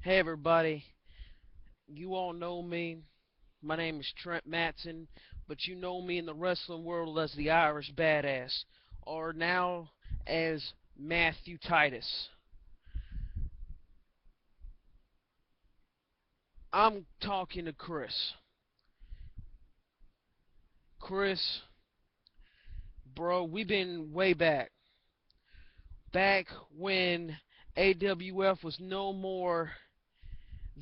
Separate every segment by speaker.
Speaker 1: Hey everybody, you all know me. My name is Trent Mattson, but you know me in the wrestling world as the Irish Badass, or now as Matthew Titus. I'm talking to Chris. Chris, bro, we've been way back when AWF was no more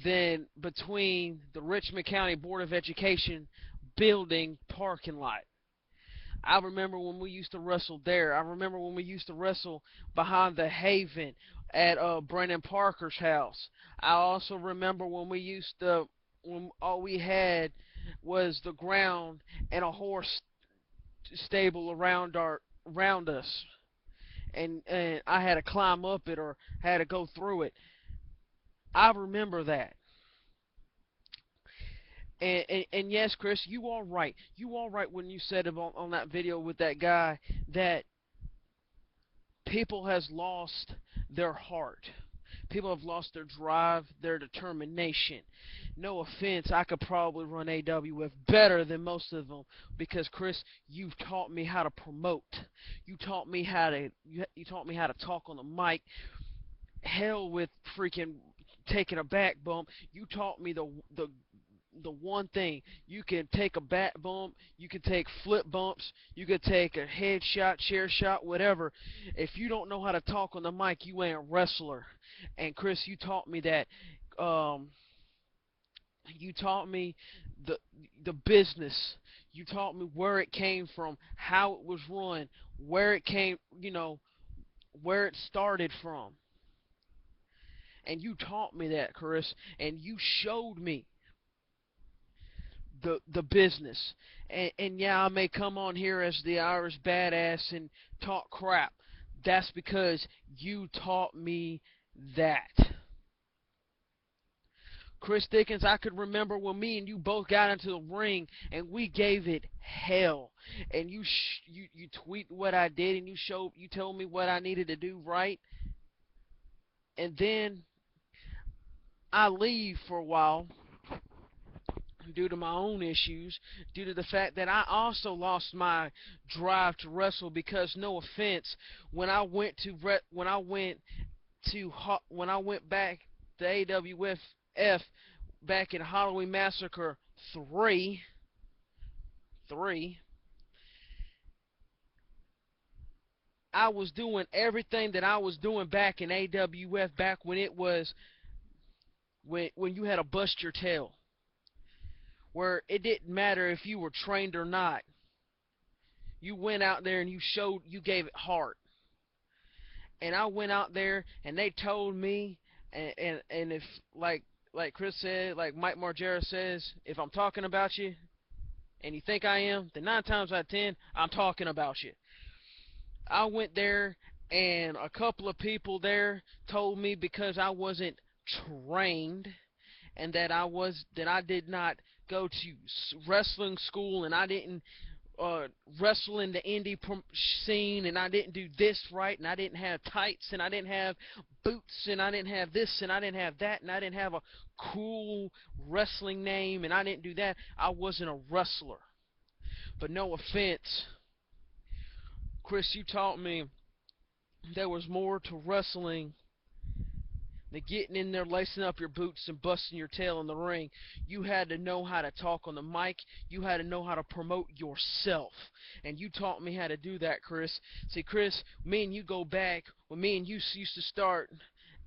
Speaker 1: than between the Richmond County Board of Education building parking lot. I remember when we used to wrestle there. I remember when we used to wrestle behind the Haven at Brennan Parker's house. I also remember when all we had was the ground and a horse stable around us, and I had to climb up it or had to go through it. I remember that. And yes, Chris, you all right. You all right when you said on that video with that guy that people has lost their heart. People have lost their drive, their determination. No offense, I could probably run AWF better than most of them because Chris, you've taught me how to promote. You taught me how to talk on the mic. Hell with freaking taking a back bump. You taught me the one thing. You can take a back bump, you can take flip bumps, you can take a head shot, chair shot, whatever. If you don't know how to talk on the mic, you ain't a wrestler. And Chris, you taught me that. Um, you taught me the the business. You taught me where it came from, how it was run, where it came, where it started from. And you taught me that, Chris, and you showed me the business. And yeah, I may come on here as the Irish badass and talk crap. That's because you taught me that. Chris Dickens, I could remember when me and you both got into the ring and we gave it hell. And you tweet what I did and you told me what I needed to do right. And then I leave for a while due to my own issues, due to the fact that I also lost my drive to wrestle because no offense, when I went back to AWF back in Halloween Massacre 3, 3, I was doing everything that I was doing back in AWF back when it was when you had to bust your tail, where it didn't matter if you were trained or not. You went out there and you gave it heart. And I went out there and they told me, and if like Chris said, like Mike Margera says, if I'm talking about you and you think I am, then 9 times out of 10 I'm talking about you. I went there and a couple of people there told me because I wasn't trained and that I did not go to wrestling school and I didn't wrestle in the indie scene and I didn't do this right and I didn't have tights and I didn't have boots and I didn't have this and I didn't have that and I didn't have a cool wrestling name and I didn't do that. I wasn't a wrestler. But no offense, Chris, you taught me there was more to wrestling than getting in there, lacing up your boots, and busting your tail in the ring. You had to know how to talk on the mic. You had to know how to promote yourself. And you taught me how to do that, Chris. See, Chris, me and you go back when me and you used to start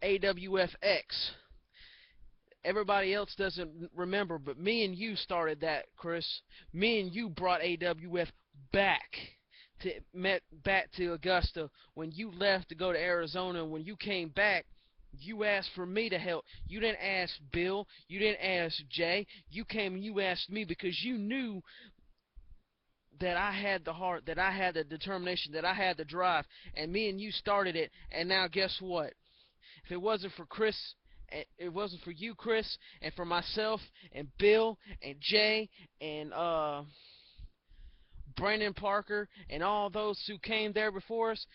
Speaker 1: AWFX. Everybody else doesn't remember, but me and you started that, Chris. Me and you brought AWF back back to Augusta when you left to go to Arizona. When you came back, you asked for me to help. You didn't ask Bill. You didn't ask Jay. You came and you asked me because you knew that I had the heart, that I had the determination, that I had the drive. And me and you started it. And now guess what? If it wasn't for Chris, it wasn't for you, Chris, and for myself, and Bill, and Jay, and Brandon Parker, and all those who came there before us,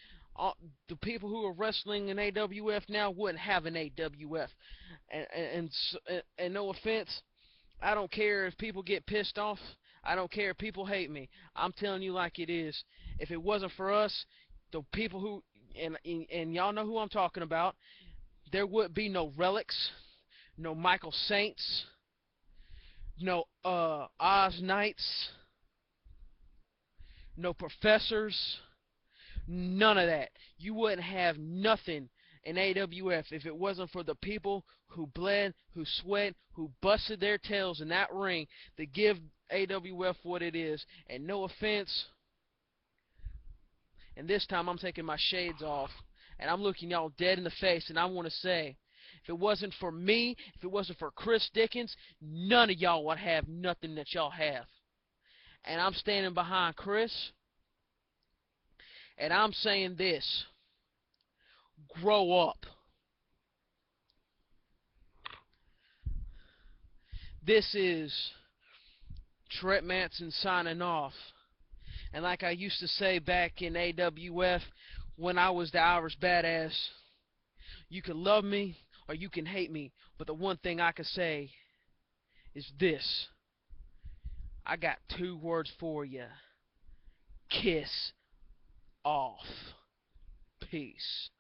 Speaker 1: the people who are wrestling in AWF now wouldn't have an AWF. And no offense, I don't care if people get pissed off. I don't care if people hate me. I'm telling you like it is. If it wasn't for us, the people who and y'all know who I'm talking about, there would be no relics, no Michael Saints, no Oz Knights, no professors, none of that. You wouldn't have nothing in AWF if it wasn't for the people who bled, who sweat, who busted their tails in that ring to give AWF what it is. And no offense, and this time I'm taking my shades off and I'm looking y'all dead in the face, and I want to say, if it wasn't for me, if it wasn't for Chris Dickens, none of y'all would have nothing that y'all have. And I'm standing behind Chris, and I'm saying this: grow up. This is Trent Mattson signing off. And like I used to say back in AWF when I was the Irish Badass, you can love me or you can hate me, but the one thing I can say is this: I got 2 words for you. Kiss off. Peace.